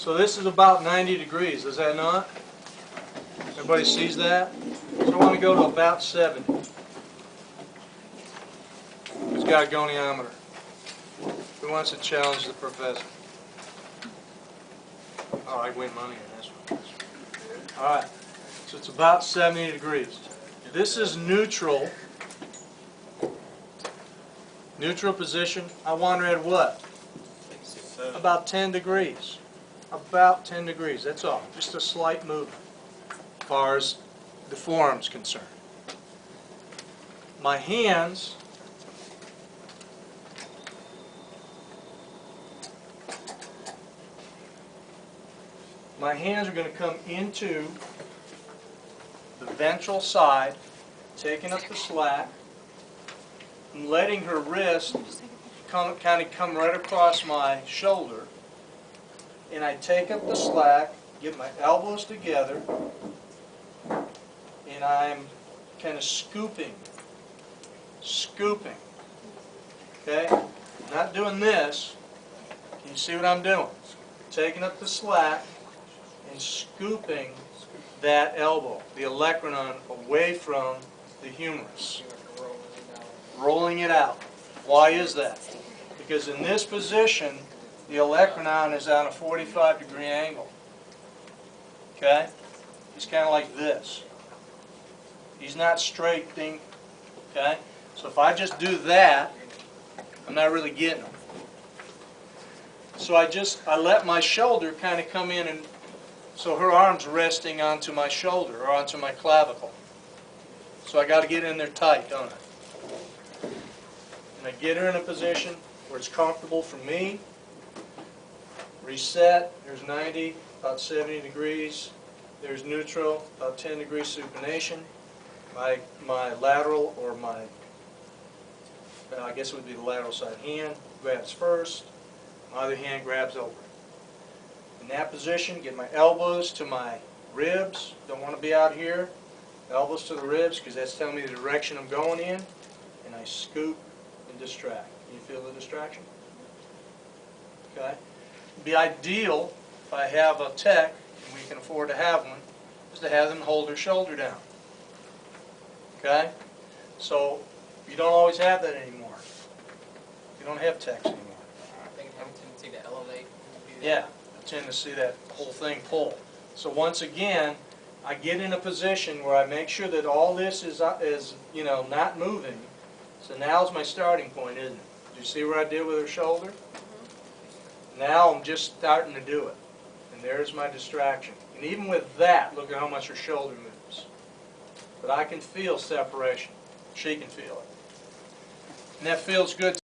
So this is about 90 degrees, is that not? Everybody sees that? So I want to go to about 70. Who's got a goniometer? Who wants to challenge the professor? Oh, I win money on this one. Alright, so it's about 70 degrees. This is neutral. Neutral position. I want her at what? About 10 degrees. About 10 degrees, that's all. Just a slight movement as far as the forearm's concerned. My hands are going to come into the ventral side, taking up the slack, and letting her wrist kind of come right across my shoulder. And I take up the slack, get my elbows together, and I'm kind of scooping. Okay? Not doing this. Can you see what I'm doing? Taking up the slack and scooping that elbow, the olecranon, away from the humerus. Rolling it out. Why is that? Because in this position, the olecranon is on a 45-degree angle. Okay? He's kind of like this. He's not straight, thing. Okay? So if I just do that, I'm not really getting him. So I let my shoulder kind of come in, and so her arm's resting onto my shoulder or onto my clavicle. So I got to get in there tight, don't I? And I get her in a position where it's comfortable for me. Reset. There's 90, about 70 degrees. There's neutral, about 10 degrees supination. My lateral, or I guess it would be the lateral side hand, grabs first. My other hand grabs over. In that position, get my elbows to my ribs. Don't want to be out here. Elbows to the ribs, because that's telling me the direction I'm going in. And I scoop and distract. Can you feel the distraction? Okay. It'd be ideal if I have a tech, and we can afford to have one, is to have them hold their shoulder down. Okay? So you don't always have that anymore. You don't have techs anymore. I think I have a tendency to elevate. Yeah, I tend to see that whole thing pull. So once again, I get in a position where I make sure that all this is not moving. So now's my starting point, isn't it? Do you see what I did with her shoulder? Now I'm just starting to do it. And there's my distraction. And even with that, look at how much her shoulder moves. But I can feel separation. She can feel it. And that feels good.